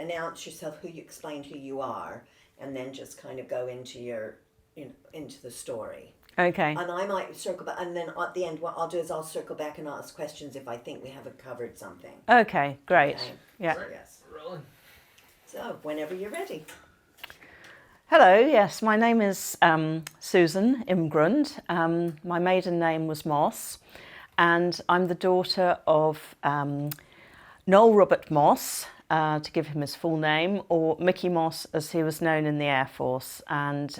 announce yourself, explain who you are, and then just kind of go into into the story. Okay. And I might circle back, and then at the end, what I'll do is I'll circle back and ask questions if I think we haven't covered something. Okay, great. Okay. Yeah. So, yes. So, whenever you're ready. Hello, yes, my name is Susan Imgrund. My maiden name was Moss, and I'm the daughter of Noel Robert Moss, to give him his full name, or Micky Moss as he was known in the Air Force. And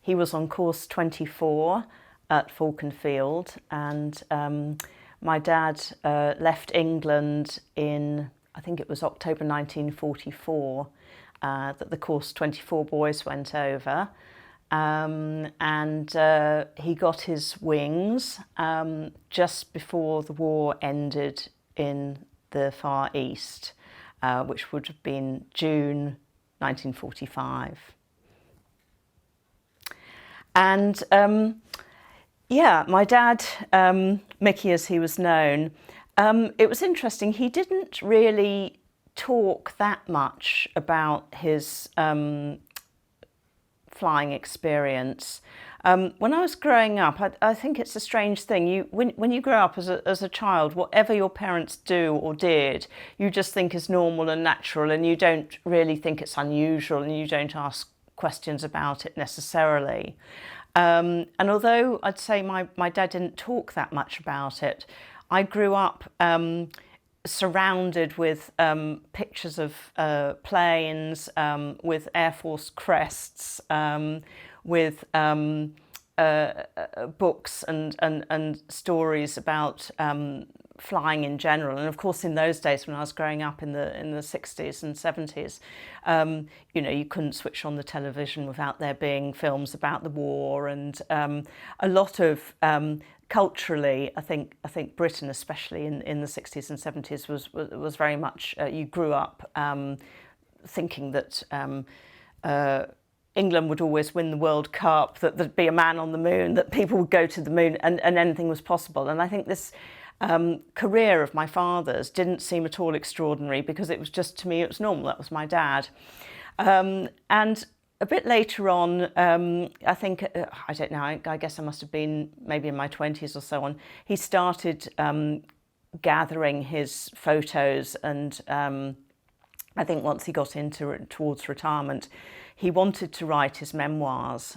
he was on course 24 at Falcon Field, and my dad left England in, I think it was October 1944, that the course 24 boys went over. And he got his wings just before the war ended in the Far East, which would have been June 1945. And my dad, Micky as he was known, it was interesting, he didn't really talk that much about his flying experience. When I was growing up, I think it's a strange thing. When you grow up as a child, whatever your parents do or did, you just think is normal and natural, and you don't really think it's unusual, and you don't ask questions about it necessarily. And although I'd say my dad didn't talk that much about it, I grew up surrounded with pictures of planes, with Air Force crests, with books and stories about flying in general. And of course, in those days when I was growing up in the 60s and 70s, you couldn't switch on the television without there being films about the war, and a lot of culturally, I think Britain, especially in the 60s and 70s, was very much, you grew up thinking that England would always win the World Cup, that there'd be a man on the moon, that people would go to the moon, and anything was possible. And I think this career of my father's didn't seem at all extraordinary, because it was just, to me, it was normal. That was my dad. And a bit later on, I think, I don't know, I guess I must have been maybe in my 20s or so on, he started gathering his photos, and I think once he got towards retirement, he wanted to write his memoirs,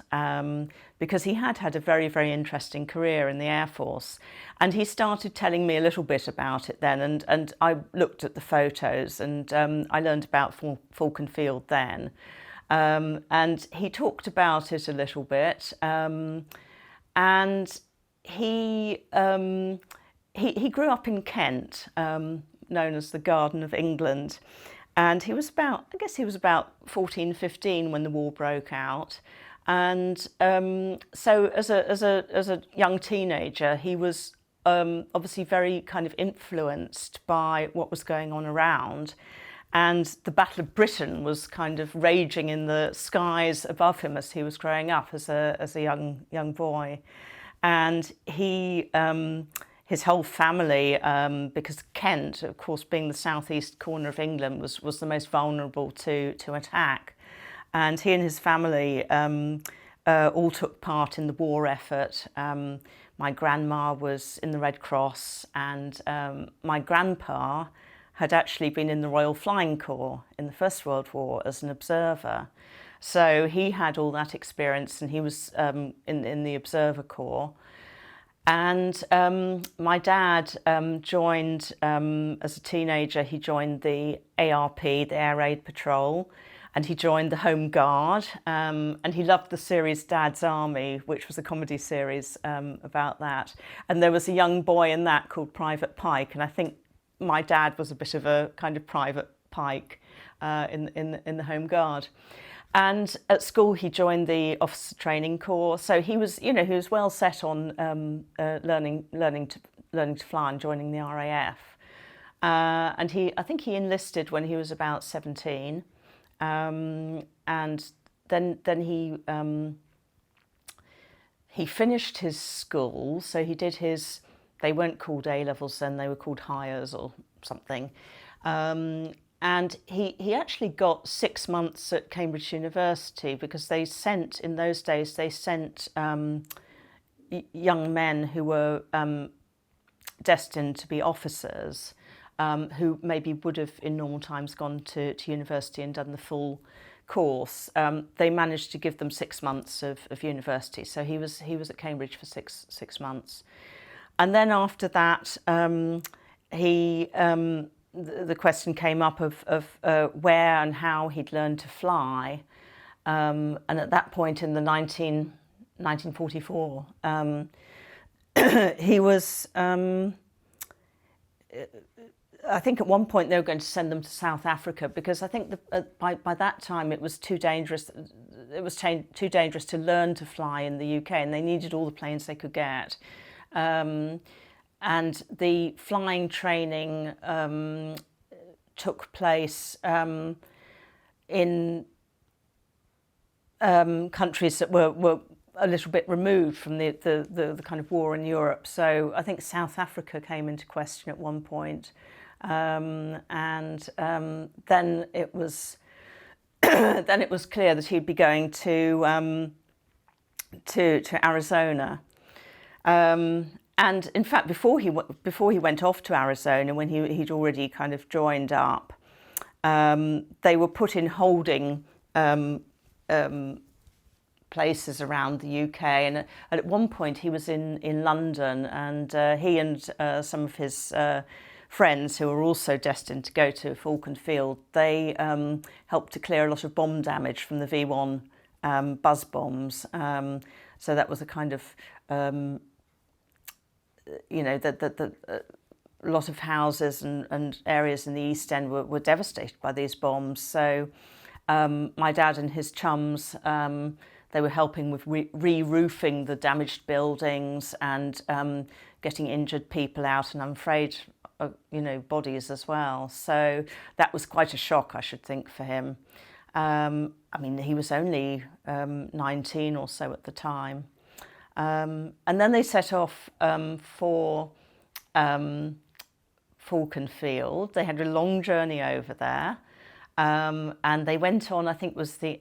because he had a very, very interesting career in the Air Force. And he started telling me a little bit about it then, and I looked at the photos, and I learned about Falcon Field then. And he talked about it a little bit, and he grew up in Kent, known as the Garden of England. And he was about 14, 15 when the war broke out. And so as a young teenager, he was obviously very kind of influenced by what was going on around. And the Battle of Britain was kind of raging in the skies above him as he was growing up as a young boy. And his whole family, because Kent, of course, being the southeast corner of England, was the most vulnerable to attack. And he and his family all took part in the war effort. My grandma was in the Red Cross, and my grandpa had actually been in the Royal Flying Corps in the First World War as an observer. So he had all that experience, and he was in the Observer Corps. And my dad joined, as a teenager, he joined the ARP, the Air Raid Patrol, and he joined the Home Guard. And he loved the series Dad's Army, which was a comedy series about that. And there was a young boy in that called Private Pike, and I think my dad was a bit of a kind of Private Pike in the Home Guard. And at school, he joined the Officer Training Corps. So he was well set on learning to fly and joining the RAF. And I think he enlisted when he was about 17, and then he finished his school. So he did they weren't called A-levels then; they were called Highers or something. and he actually got 6 months at Cambridge University, because they sent, in those days, they sent young men who were destined to be officers, who maybe would have in normal times gone to university and done the full course. They managed to give them 6 months of university, so he was at Cambridge for six months, and then after that the question came up of where and how he'd learned to fly, and at that point in the 1944, he was. I think at one point they were going to send them to South Africa, because I think by that time it was too dangerous. It was too dangerous to learn to fly in the UK, and they needed all the planes they could get. And the flying training took place in countries that were a little bit removed from the kind of war in Europe. So I think South Africa came into question at one point. And then it was clear that he'd be going to Arizona. And in fact, before he went off to Arizona, when he'd already kind of joined up, they were put in holding places around the UK. And at one point, he was in London, and he and some of his friends who were also destined to go to Falcon Field, they helped to clear a lot of bomb damage from the V1 buzz bombs. So that was a kind of a lot of houses and areas in the East End were devastated by these bombs. So my dad and his chums, they were helping with re-roofing the damaged buildings and getting injured people out, and I'm afraid, bodies as well. So that was quite a shock, I should think, for him. I mean, he was only 19 or so at the time. And then they set off for Falcon Field. They had a long journey over there, and they went on. I think the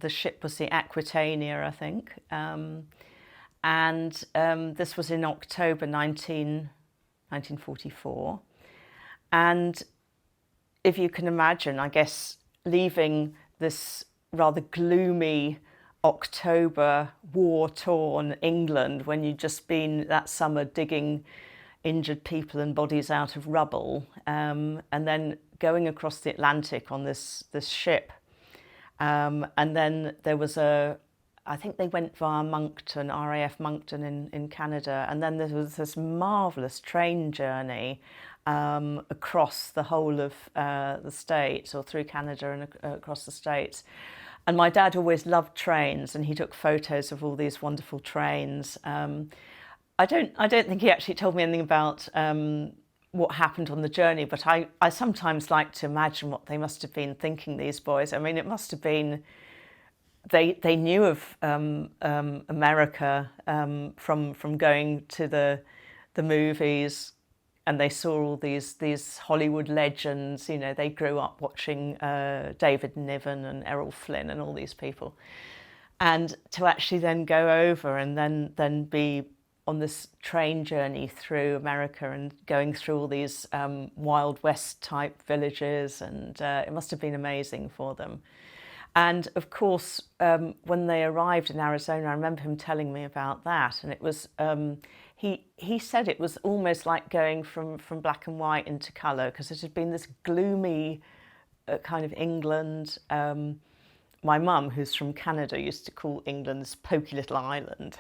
ship was the Aquitania, I think, and this was in October 1944. And if you can imagine, I guess, leaving this rather gloomy October war-torn England, when you'd just been that summer digging injured people and bodies out of rubble, and then going across the Atlantic on this ship, and then there was I think they went via Moncton, RAF Moncton in Canada, and then there was this marvellous train journey across the whole of the States, or through Canada and across the States. And my dad always loved trains, and he took photos of all these wonderful trains. I don't think he actually told me anything about what happened on the journey, but I sometimes like to imagine what they must have been thinking, these boys. I mean, it must have been, they knew of America from going to the movies, and they saw all these Hollywood legends. They grew up watching David Niven and Errol Flynn and all these people, and to actually then go over and then be on this train journey through America and going through all these Wild West type villages, and it must have been amazing for them. And of course, when they arrived in Arizona, I remember him telling me about that, and it was he said it was almost like going from black and white into colour, because it had been this gloomy kind of England. My mum, who's from Canada, used to call England this poky little island.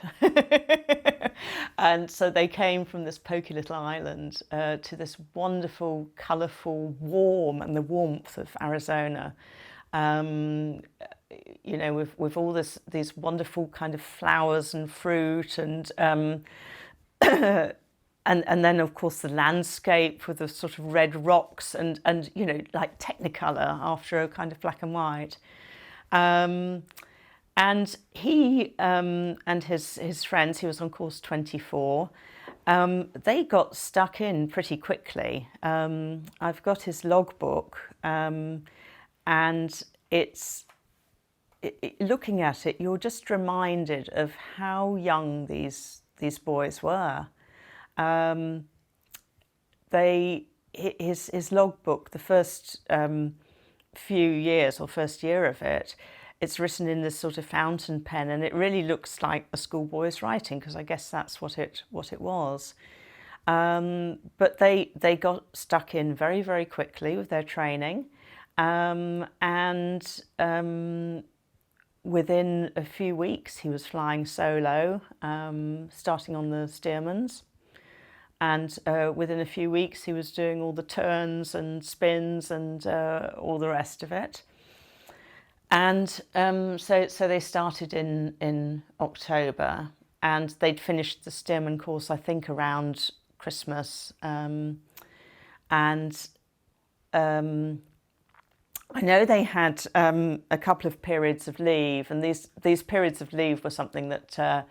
And so they came from this poky little island to this wonderful, colourful, warm, and the warmth of Arizona. With all these wonderful kind of flowers and fruit, and then of course the landscape with the sort of red rocks and like Technicolor after a kind of black and white. And he and his friends, he was on course 24, They got stuck in pretty quickly. I've got his logbook, and looking at it, you're just reminded of how young these boys were. His logbook, the first few years or first year of it, it's written in this sort of fountain pen, and it really looks like a schoolboy's writing, because I guess that's what it was. But they got stuck in very, very quickly with their training, and within a few weeks he was flying solo, starting on the Stearmans. And within a few weeks he was doing all the turns and spins and all the rest of it. And so they started in October, and they'd finished the Stearman course, I think, around Christmas. I know they had a couple of periods of leave, and these periods of leave were something that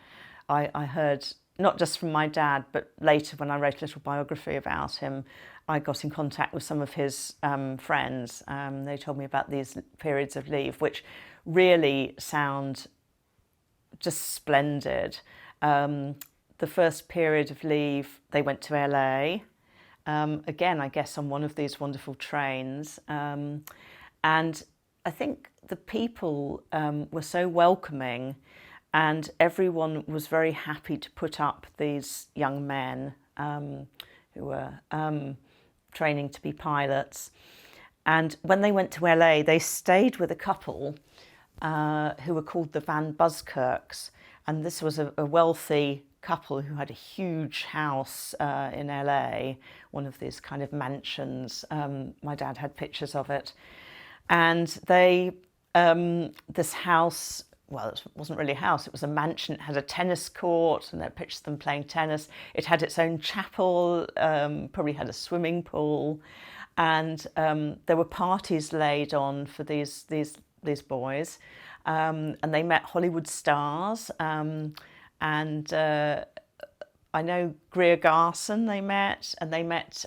I heard not just from my dad, but later when I wrote a little biography about him, I got in contact with some of his friends. They told me about these periods of leave, which really sound just splendid. The first period of leave, they went to LA, again, I guess on one of these wonderful trains. And I think the people were so welcoming, and everyone was very happy to put up these young men who were training to be pilots. And when they went to LA, they stayed with a couple who were called the Van Buskirks. And this was a wealthy couple who had a huge house in LA, one of these kind of mansions. My dad had pictures of it. And this house, well, it wasn't really a house, it was a mansion. It had a tennis court, and there are pictures of them playing tennis. It had its own chapel, probably had a swimming pool. And there were parties laid on for these boys. And they met Hollywood stars. And I know Greer Garson they met, and they met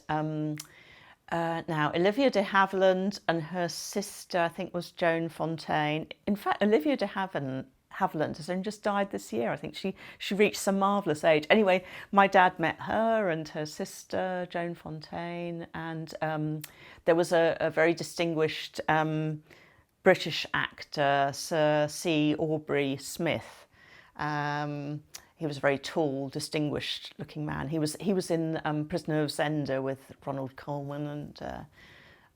now Olivia de Havilland and her sister, I think, was Joan Fontaine. In fact, Olivia de Havilland has only just died this year. I think she reached some marvellous age. Anyway, my dad met her and her sister, Joan Fontaine, and there was a very distinguished British actor, Sir C. Aubrey Smith. He was a very tall, distinguished-looking man. He was in Prisoner of Zenda with Ronald Colman,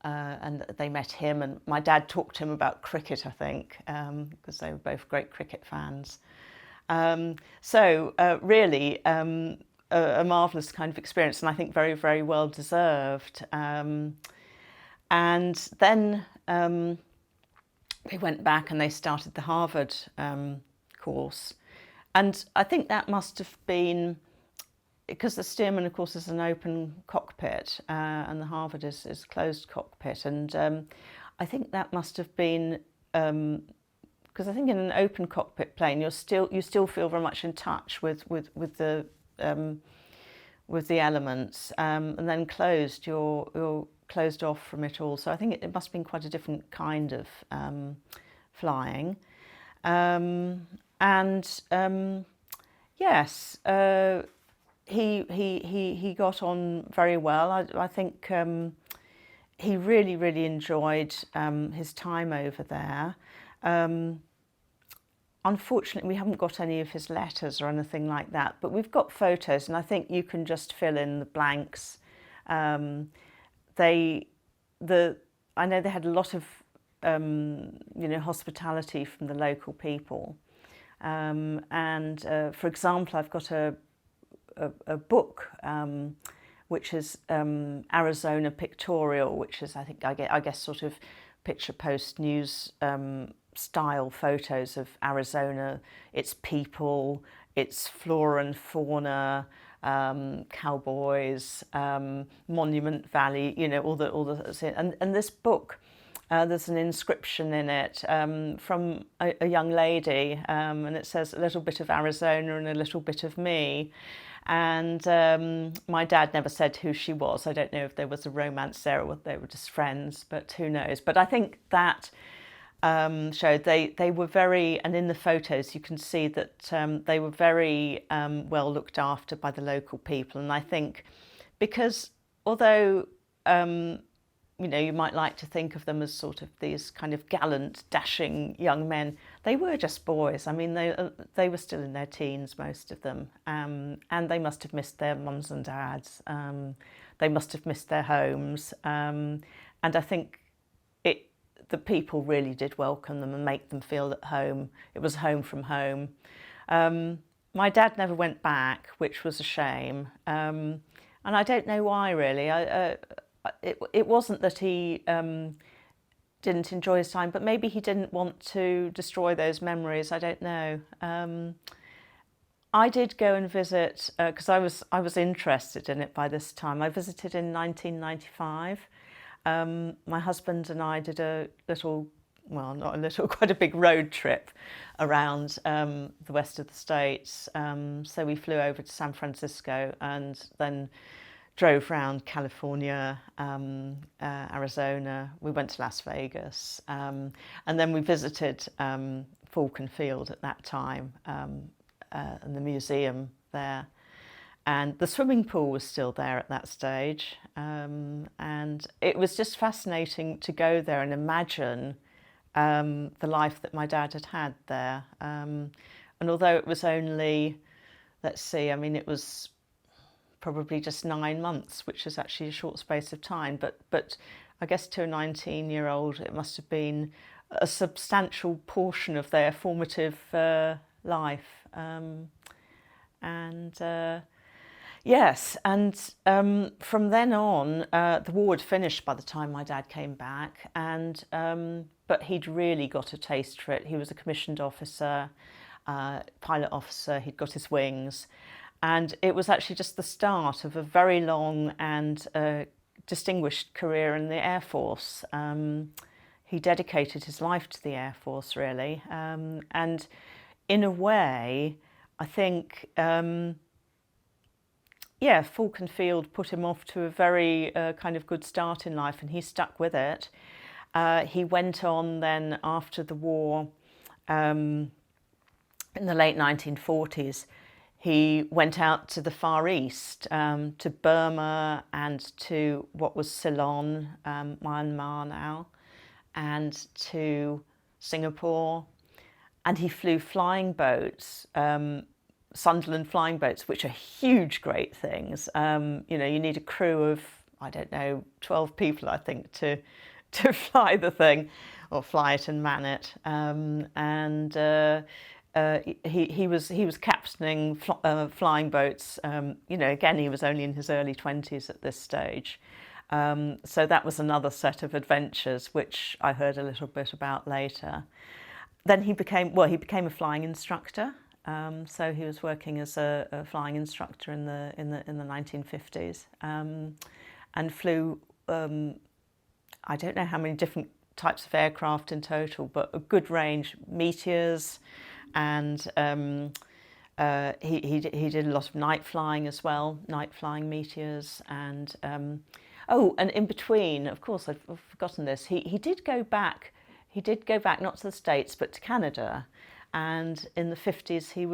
and they met him. And my dad talked to him about cricket, I think, because they were both great cricket fans. So really, a marvellous kind of experience, and I think very, very well deserved. And then they went back and they started the Harvard course. And I think that must have been, because the Stearman, of course, is an open cockpit, and the Harvard is closed cockpit. And I think that must have been, because I think in an open cockpit plane, you still feel very much in touch with the elements, and then closed, you're closed off from it all. So I think it must have been quite a different kind of flying. Yes, he got on very well. I think he really, really enjoyed his time over there. Unfortunately, we haven't got any of his letters or anything like that, but we've got photos, and I think you can just fill in the blanks. I know they had a lot of hospitality from the local people. For example, I've got a book which is Arizona Pictorial, which is, I guess sort of picture post news style photos of Arizona, its people, its flora and fauna, cowboys, Monument Valley, all the and this book. There's an inscription in it from a young lady, and it says a little bit of Arizona and a little bit of me. And my dad never said who she was. I don't know if there was a romance there or they were just friends, but who knows. But I think that showed they were very, and in the photos you can see that they were very well looked after by the local people. And I think because although you know, you might like to think of them as sort of these kind of gallant, dashing young men, they were just boys. I mean, they were still in their teens, most of them, and they must have missed their mums and dads. They must have missed their homes, and I think the people really did welcome them and make them feel at home. It was home from home. My dad never went back, which was a shame, and I don't know why really. It wasn't that he didn't enjoy his time, but maybe he didn't want to destroy those memories. I don't know. I did go and visit because I was interested in it by this time. I visited in 1995. My husband and I did a little, well, not a little, quite a big road trip around the west of the States. So we flew over to San Francisco and then drove around California, Arizona. We went to Las Vegas, and then we visited Falcon Field at that time, and the museum there. And the swimming pool was still there at that stage, and it was just fascinating to go there and imagine the life that my dad had had there. And although it was only, let's see, I mean, it was probably just 9 months, which is actually a short space of time, but I guess to a 19-year-old it must have been a substantial portion of their formative life. Yes, and from then on, the war had finished by the time my dad came back, and but he'd really got a taste for it. He was a commissioned officer, pilot officer, he'd got his wings. And it was actually just the start of a very long and distinguished career in the Air Force. He dedicated his life to the Air Force, really. And in a way, I think, yeah, Falcon Field put him off to a very kind of good start in life, and he stuck with it. He went on then after the war, in the late 1940s, he went out to the Far East, to Burma and to what was Ceylon, Myanmar now, and to Singapore. And he flew flying boats, Sunderland flying boats, which are huge, great things. You know, you need a crew of, I don't know, 12 people, I think, to fly the thing, or fly it and man it. He was captaining flying boats. You know, again, he was only in his early 20s at this stage. So that was another set of adventures, which I heard a little bit about later. Then he became a flying instructor. So he was working as a flying instructor in the 1950s, and flew. I don't know how many different types of aircraft in total, but a good range, Meteors. And he did a lot of night flying as well, night flying Meteors. And and in between, of course, I've forgotten this. He did go back. He did go back not to the States but to Canada. And in the 50s, he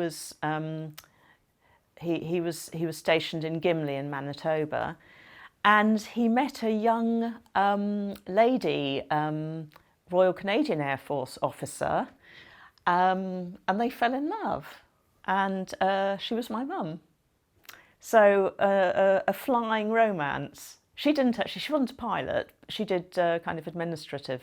was stationed in Gimli in Manitoba, and he met a young lady, Royal Canadian Air Force officer. And they fell in love, and she was my mum. So a flying romance. She wasn't a pilot. She did kind of administrative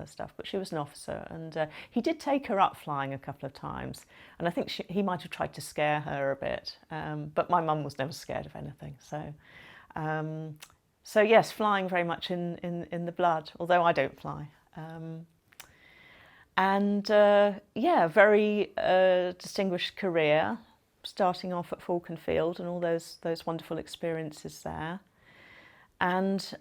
stuff, but she was an officer, and he did take her up flying a couple of times. And I think he might have tried to scare her a bit, but my mum was never scared of anything. So yes, flying very much in the blood, although I don't fly. Very distinguished career, starting off at Falcon Field and all those wonderful experiences there. And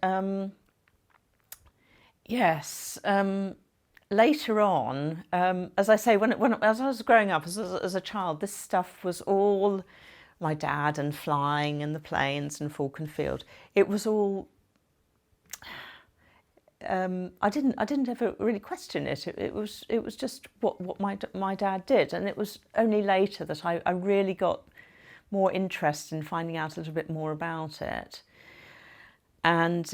later on, as I say, as I was growing up as a child, this stuff was all my dad and flying and the planes and Falcon Field. It was all. I didn't ever really question it. It was just what my dad did, and it was only later that I really got more interest in finding out a little bit more about it. And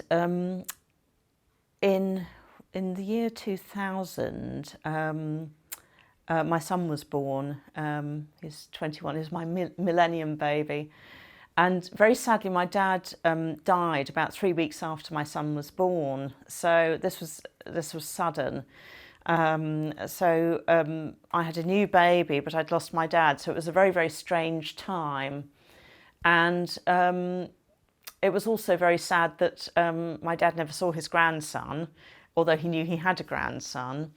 in the year 2000, my son was born. He's 21. He's my millennium baby. And very sadly, my dad died about 3 weeks after my son was born. So this was sudden. I had a new baby, but I'd lost my dad. So it was a very, very strange time. And it was also very sad that my dad never saw his grandson, although he knew he had a grandson.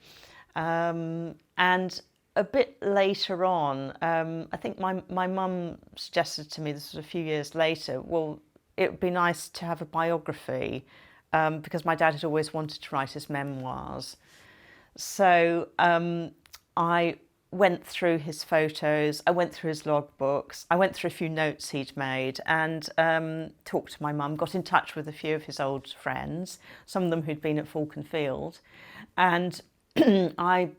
And a bit later on, I think my mum suggested to me, this was a few years later, well, it would be nice to have a biography because my dad had always wanted to write his memoirs. So I went through his photos, I went through his logbooks, I went through a few notes he'd made and talked to my mum, got in touch with a few of his old friends, some of them who'd been at Falcon Field, and I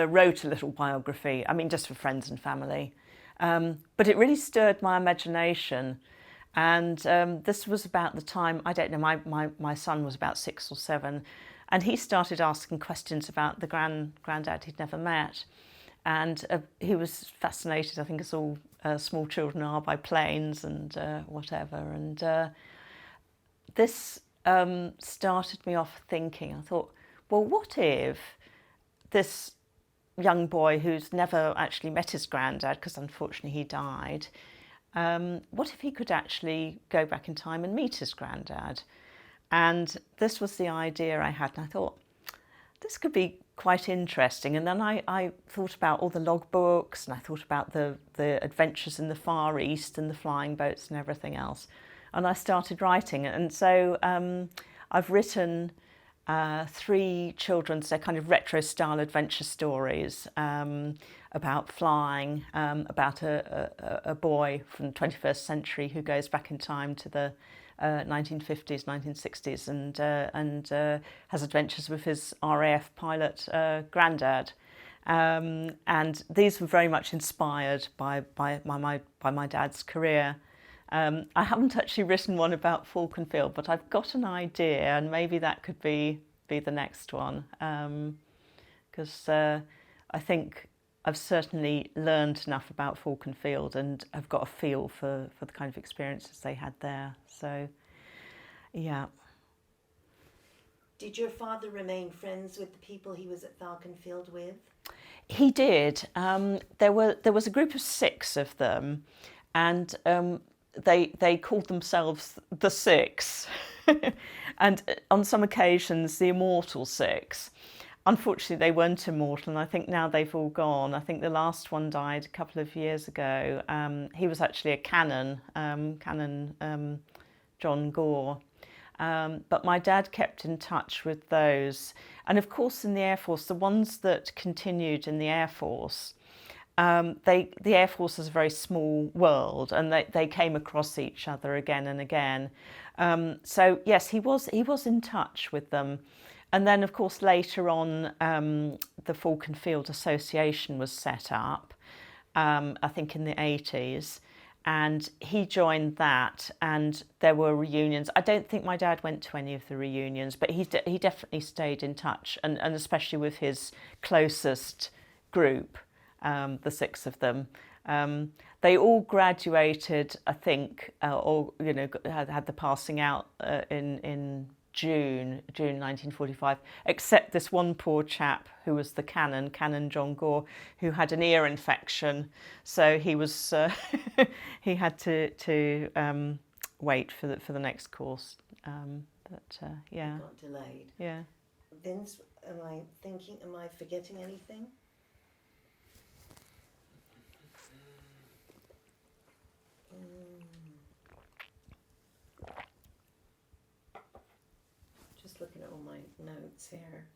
wrote a little biography, I mean just for friends and family, but it really stirred my imagination. And this was about the time, I don't know, my son was about 6 or 7, and he started asking questions about the granddad he'd never met. And he was fascinated, I think as all small children are, by planes and whatever. And this started me off thinking, I thought, well, what if this young boy who's never actually met his granddad, because unfortunately he died, what if he could actually go back in time and meet his granddad? And this was the idea I had, and I thought, this could be quite interesting. And then I thought about all the logbooks, and I thought about the adventures in the Far East and the flying boats and everything else. And I started writing. And so I've written 3 children's, they're kind of retro-style adventure stories about flying, about a boy from the 21st century who goes back in time to the 1950s, 1960s, and has adventures with his RAF pilot granddad. And these were very much inspired by my dad's career. I haven't actually written one about Falcon Field, but I've got an idea, and maybe that could be the next one, because I think I've certainly learned enough about Falcon Field and have got a feel for the kind of experiences they had there. So, yeah. Did your father remain friends with the people he was at Falcon Field with? He did. There was a group of 6 of them, and they called themselves the 6, and on some occasions the Immortal 6. Unfortunately, they weren't immortal, and I think now they've all gone. I think the last one died a couple of years ago. He was actually a Canon John Gore. But my dad kept in touch with those. And of course, in the Air Force, the ones that continued in the Air Force, the Air Force is a very small world, and they came across each other again and again. So yes, he was in touch with them. And then, of course, later on, the Falcon Field Association was set up, I think in the 80s, and he joined that, and there were reunions. I don't think my dad went to any of the reunions, but he definitely stayed in touch, and especially with his closest group, the 6 of them. They all graduated, I think, or had the passing out in June 1945, except this one poor chap who was the Canon John Gore, who had an ear infection, so he was he had to wait for the next course. Yeah. Got delayed. Yeah. Vince, am I forgetting anything? Just looking at all my notes here.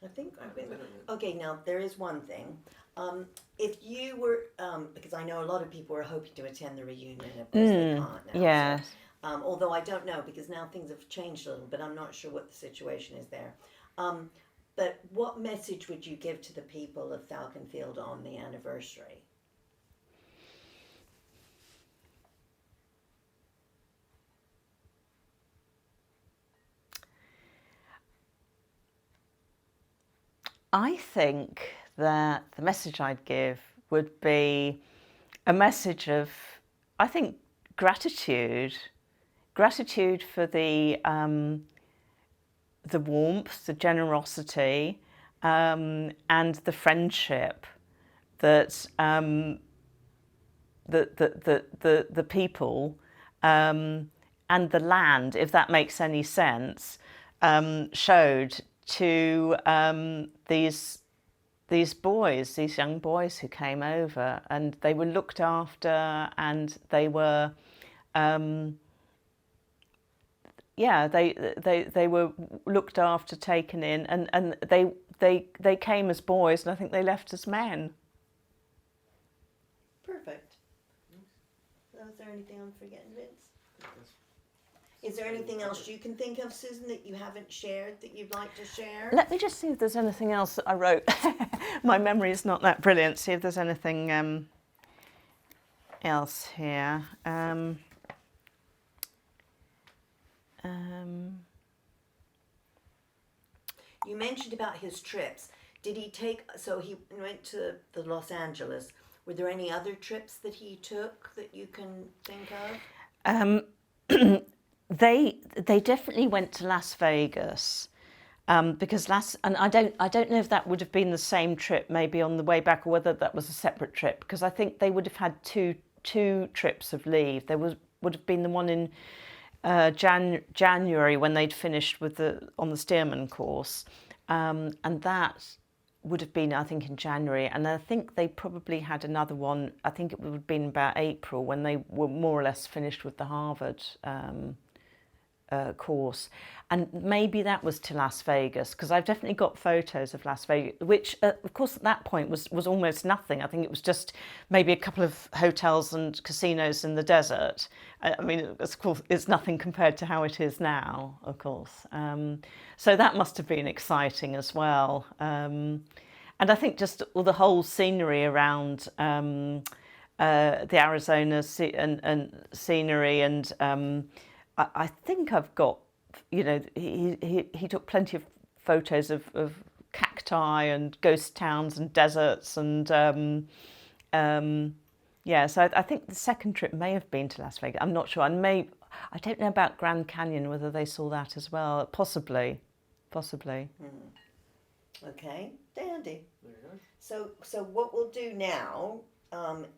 I think I've been... Okay, now there is one thing. If you were, because I know a lot of people were hoping to attend the reunion, of course they can't now. Yes. So, although I don't know, because now things have changed a little, but I'm not sure what the situation is there. But what message would you give to the people of Falcon Field on the anniversary? I think that the message I'd give would be a message of, I think, gratitude for the warmth, the generosity, and the friendship that the people and the land, if that makes any sense, showed to these boys, these young boys who came over, and they were looked after, and they were they were looked after, taken in, and they came as boys, and I think they left as men. Perfect. So is there anything I'm forgetting, Vince? Is there anything else you can think of, Susan, that you haven't shared that you'd like to share? Let me just see if there's anything else that I wrote. My memory is not that brilliant. See if there's anything else here. You mentioned about his trips. Did he take, so he went to the Los Angeles. Were there any other trips that he took that you can think of? They definitely went to Las Vegas, because and I don't know if that would have been the same trip maybe on the way back, or whether that was a separate trip, because I think they would have had two trips of leave. There would have been the one in January when they'd finished on the Stearman course, and that would have been, I think, in January, and I think they probably had another one. I think it would have been about April, when they were more or less finished with the Harvard course, and maybe that was to Las Vegas, because I've definitely got photos of Las Vegas, which of course at that point was almost nothing. I think it was just maybe a couple of hotels and casinos in the desert. I mean, of course, it's nothing compared to how it is now, of course. So that must have been exciting as well. And I think just all the whole scenery around the Arizona and scenery, and I think I've got, he took plenty of photos of cacti and ghost towns and deserts, and so I think the second trip may have been to Las Vegas. I'm not sure. I don't know about Grand Canyon, whether they saw that as well. Possibly. Okay, dandy. So what we'll do now